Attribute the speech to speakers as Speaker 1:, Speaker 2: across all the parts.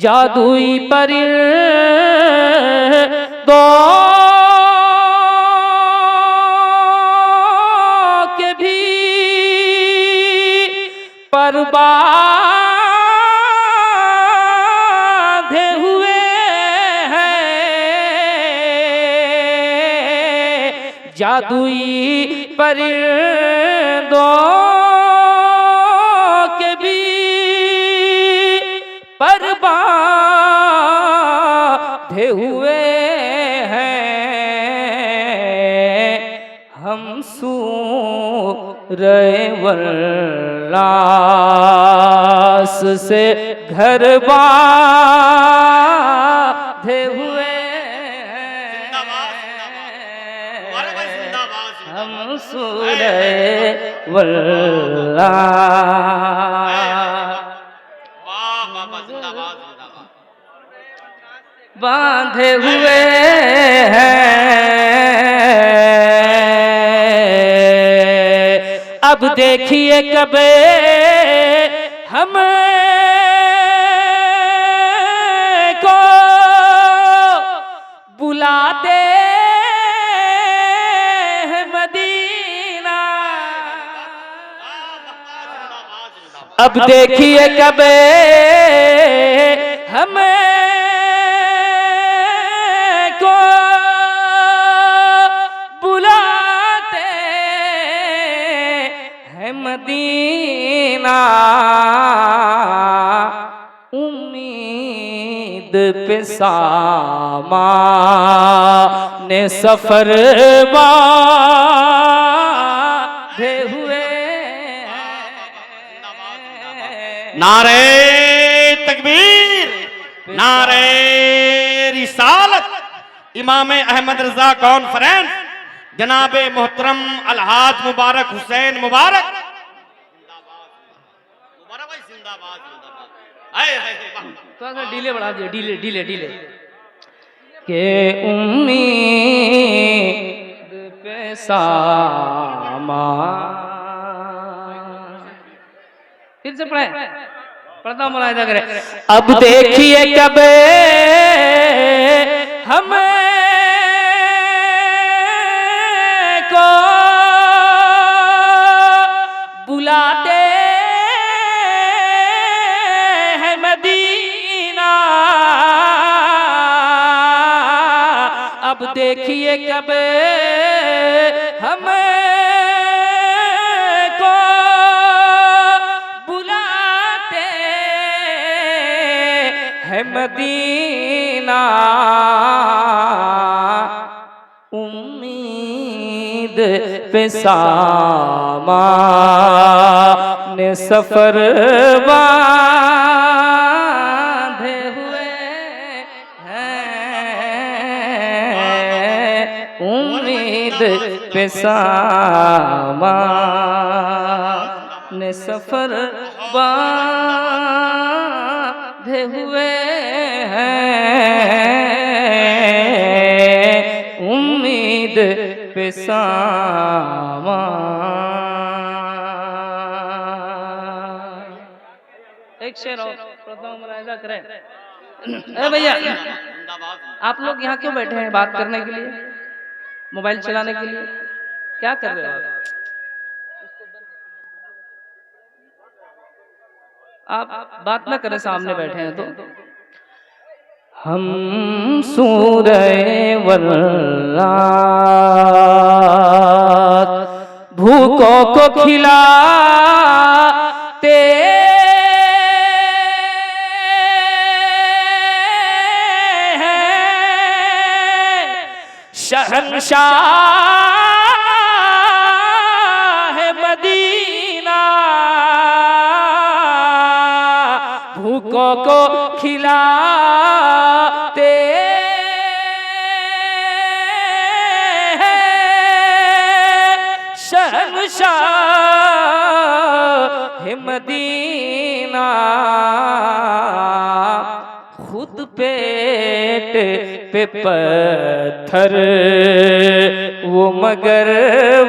Speaker 1: जादुई परिंदों के भी पर बांधे हुए हैं, जादुई परिंदों के भी पर बांधे हुए हैं। हम सूरे वल्लास से घर बांधे हुए हैं। हम सूरे वल्लास बांधे हुए हैं। अब देखिए कब हम को बुलाते हैं मदीना। अब देखिए कब हम को बुलाते हैं मदीना। उम्मीद पे सामाने सफर बांधे हुए हैं।
Speaker 2: नारे तकबीर, नारे रिसालत। इमाम अहमद रजा कॉन्फ्रेंस जनाब मोहतरम अलहाज मुबारक हुसैन मुबारक
Speaker 1: थोड़ा सा डीले बढ़ा दिया, डीले डीले डीले के उम्मीद पे सामान। फिर से पढ़े, पढ़ता मुलाहिदा करें। अब देखिए कब हम को बुलाते हैं मदीना। अब देखिए कब हम को बुलाते हैं मदीना। उम्मीद पे सामाने सफर बांधे हुए हैं। उम्मीद पे सामाने सफर बांधे हुए हैं। उम्मीद पे सामान। एक शेर और मुलाहिदा करें। अरे भैया, आप लोग यहाँ क्यों बैठे हैं? बात करने के लिए, मोबाइल चलाने के लिए? क्या कर रहे हो आप? बात ना करें, सामने बैठे हैं तो। हम सूरे वल्लास भूखों को खिलाते हैं। शहंशाह मदीना भूखों को खिलाते हैं। शहंशाह मदीना खुद पेट पे पत्थर वो मगर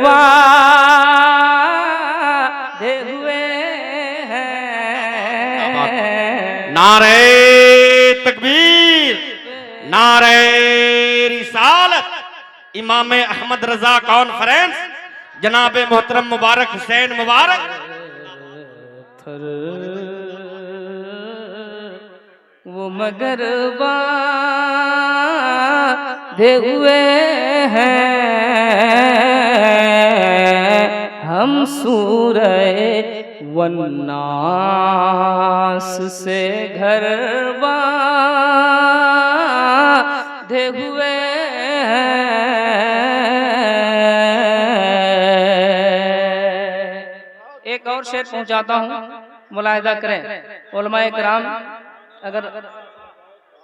Speaker 1: वादे हुए हैं।
Speaker 2: नारे नारे रिसालत इमाम अहमद रजा कॉन्फ्रेंस जनाब मोहतरम मुबारक हुसैन मुबारक।
Speaker 1: वो मगर बांधे हुए हैं हम सूरह वन्नास से घर बांधे हुए हैं। एक और शेर पहुंचाता हूँ, मुलाहिदा करें उलमाए किराम। अगर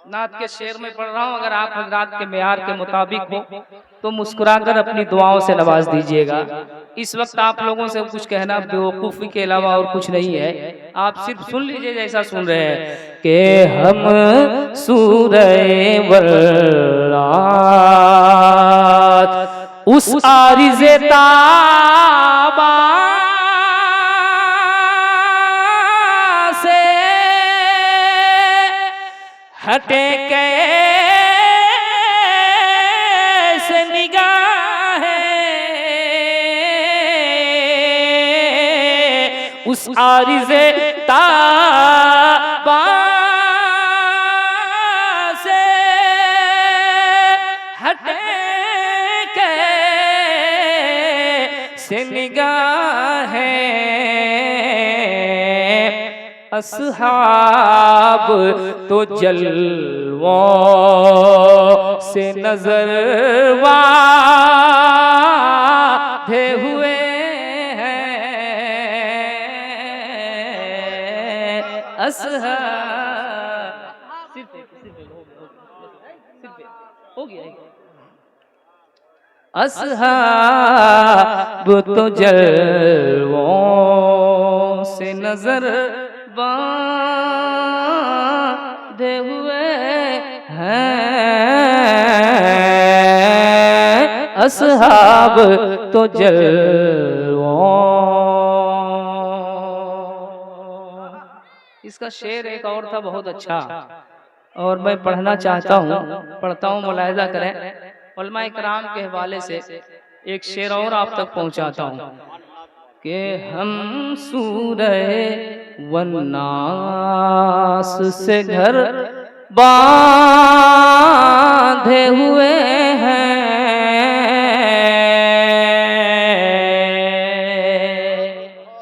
Speaker 1: नात के शेर में पढ़ रहा हूँ, अगर आप हजरात के मेयार के मुताबिक हो तो मुस्कुराकर अपनी दुआओं से नवाज दीजिएगा। इस वक्त आप लोगों से कुछ कहना बेवकूफ़ी के अलावा और कुछ नहीं है, आप सिर्फ सुन लीजिए जैसा सुन रहे हैं कि हम सूरह वल्लात उस आरिज़े ताबा हटे कैसे निगाहें उस आरिज़े ताबा से हटे कैसे निगाहें अस्हाब तो जलवों से नजर वाधे हुए हैं अस्हाब। हो गया अस्हाब तो जलवों से नजर बांधे हुए हैं अस्हाब तो जलवों। इसका शेर एक और था बहुत अच्छा, और मैं पढ़ना चाहता हूँ, पढ़ता हूँ, मुलाहिजा करें। उलमा इकराम के हवाले से एक शेर और आप तक पहुँचाता हूँ कि हम सूरह वन्नास से घर बांधे हुए हैं।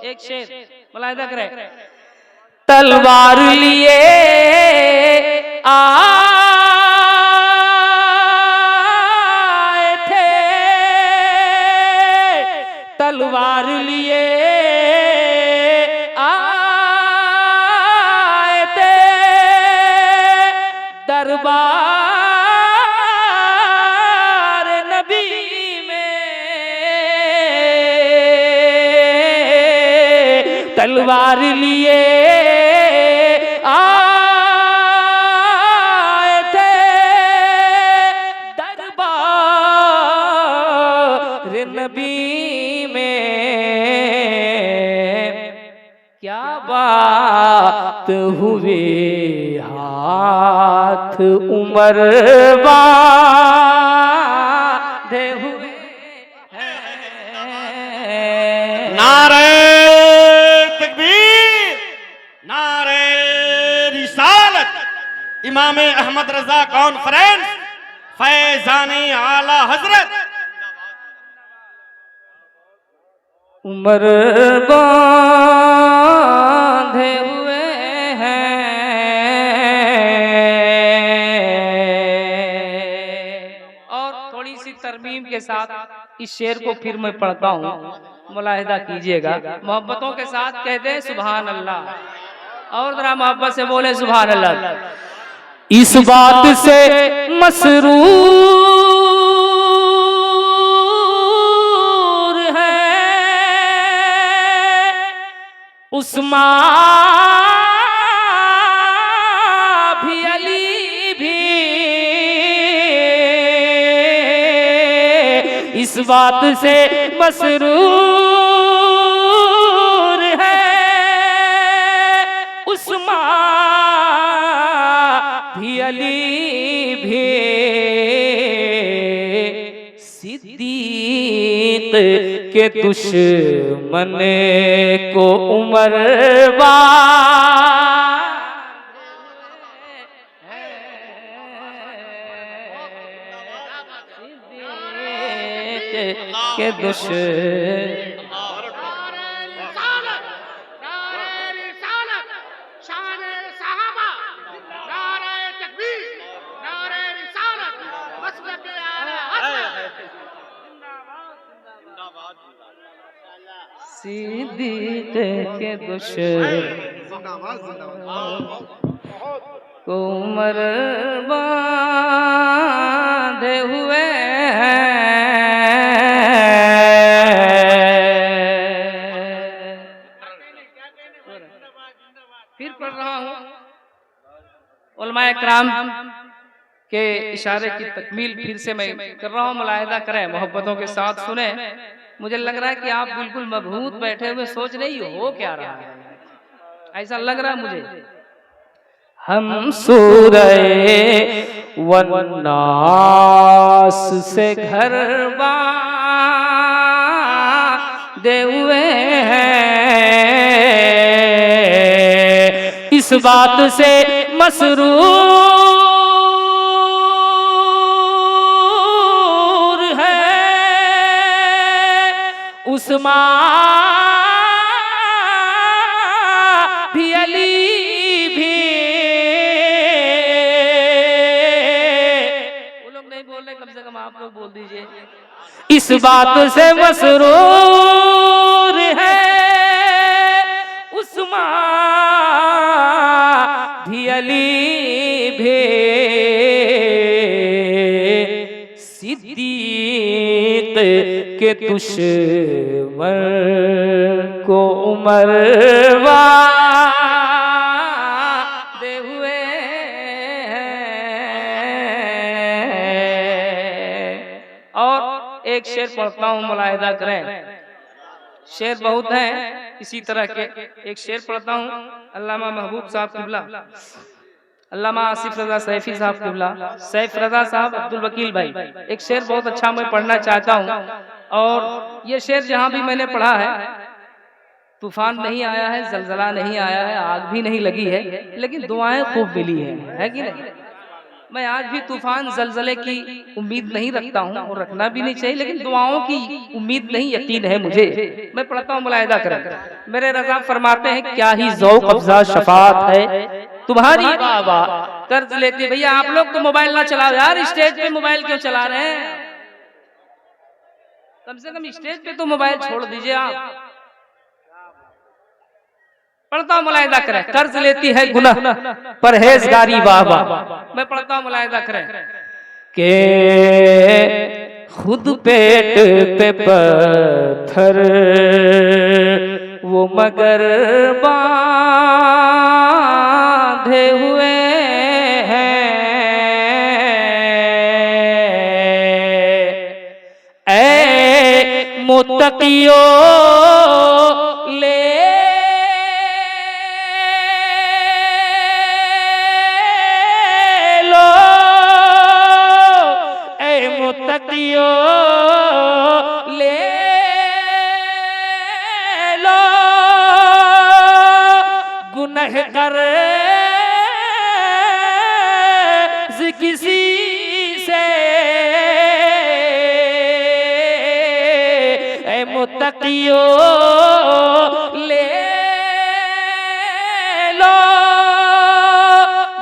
Speaker 1: एक शेर मुलाहिदा करें। तलवार लिए आए थे, तलवार लिए आए थे दरबार नबी में, तलवार लिए आए थे दरबार नबी में। क्या बात हुई हाथ उमर बांधे हुए हैं।
Speaker 2: नारे तकबीर, नारे रिसालत इमाम अहमद रजा कॉन्फ्रेंस फैजानी आला हजरत
Speaker 1: उमर बांधे हुए हैं। और थोड़ी सी तरमीम के साथ इस शेर को फिर मैं पढ़ता हूँ, मुलाहिदा कीजिएगा। मोहब्बतों के साथ कहते हैं सुभान अल्लाह, और जरा मोहब्बत से बोले सुभान अल्लाह। इस बात से मसरूर है उस्मान भी अली भी, इस बात से मसरूर है उस्मान भी अली भी सिद्दीक के दुश्मन को उमर के दुश्मन सिद्दीक के को उमर बांधे हुए हैं। फिर पढ़ रहा हूँ, उलमाए किराम के इशारे की तकमील फिर से मैं कर रहा हूँ। मुलाहिदा करें, मोहब्बतों के साथ सुने। मुझे लग रहा है कि आप बिल्कुल मबहूत बैठे हुए सोच रही हो क्या रहा है, ऐसा लग रहा है मुझे। हम सूरह वन्नास से घर बांधे हुए हैं, इस बात से मसरूर है उस्मान भी अली भी। वो लोग नहीं बोल रहे, कम से कम आप लोग बोल दीजिए। इस बात से मसरूर है उस्मान भी अली भी सिद्दीक के दुश्मन को उमर बांधे हुए हैं। और एक शेर पढ़ता हूँ, मुलाहिदा करें। शेर बहुत हैं इसी तरह के। एक शेर पढ़ता हूँ, अल्लामा महबूब साहब किबला, अल्लामा आसिफ रजा सैफी साहब किबला, सैफ रजा साहब, अब्दुल वकील भाई। एक शेर बहुत अच्छा मैं पढ़ना चाहता हूँ। और ये शेर जहाँ भी मैंने पढ़ा है, तूफान नहीं आया है, जलजला नहीं आया है, आग भी नहीं लगी है, लेकिन दुआएं खूब मिली है कि नहीं। मैं आज भी तूफान जलजले की उम्मीद नहीं रखता हूँ और रखना भी नहीं चाहिए, लेकिन दुआओं की उम्मीद नहीं, यकीन है मुझे। मैं पढ़ता हूँ, मुलाहिदा करें। मेरे रज़ा फरमाते हैं, क्या ही ज़ौक़ अफ़ज़ा शफ़ाअत है तुम्हारी बाबा कर्ज लेते। भैया आप लोग तो मोबाइल ना चलाओ यार, स्टेज पे मोबाइल क्यों चला रहे हैं? कम से कम स्टेज पे तो मोबाइल छोड़ दीजिए आप। पढ़ता हूँ, मुलाहिदा करें। कर्ज लेती है गुनाह परहेजगारी बाबा। मैं पढ़ता हूँ, मुलाहिदा करें। के खुद पेट पे पत्थर वो मगर बांधे हुए हैं, ऐ मुत्तकियो ले ले लो, गुनहगार किसी से ऐ मुत्तकियो ले लो,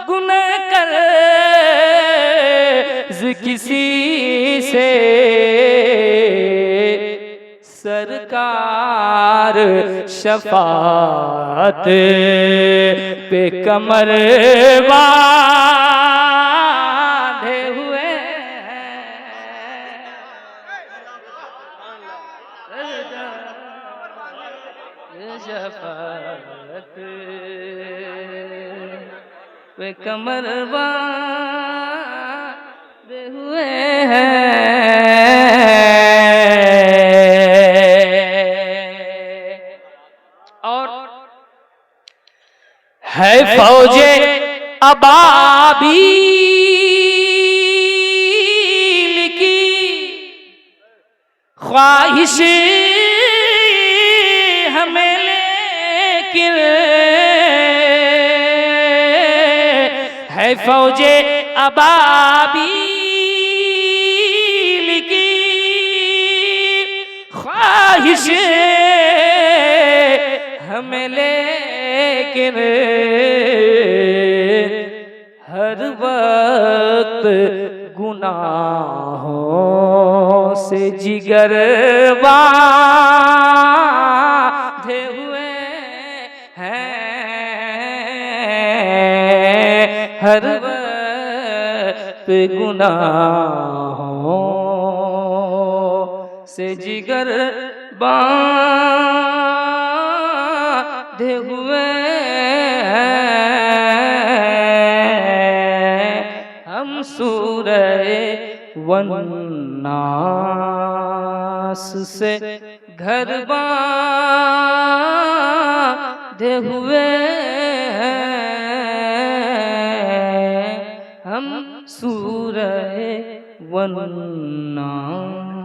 Speaker 1: गुनहगार किसी से। सरकार शफात पे कमर बांधे हुए हैं, शफात पे कमर बांधे हुए हैं। है फौजे अबाबील की ख्वाहिश हमें लेकिन है फौजे अबाबील की ख्वाहिश हमें लेकिन हर वक्त गुनाहों से जिगर बांधे हुए हैं, हर वक्त गुनाहों से जिगर बांधे हुए हम सूरह वन्नास से घर बांधे हुए हम सूरह वन्नास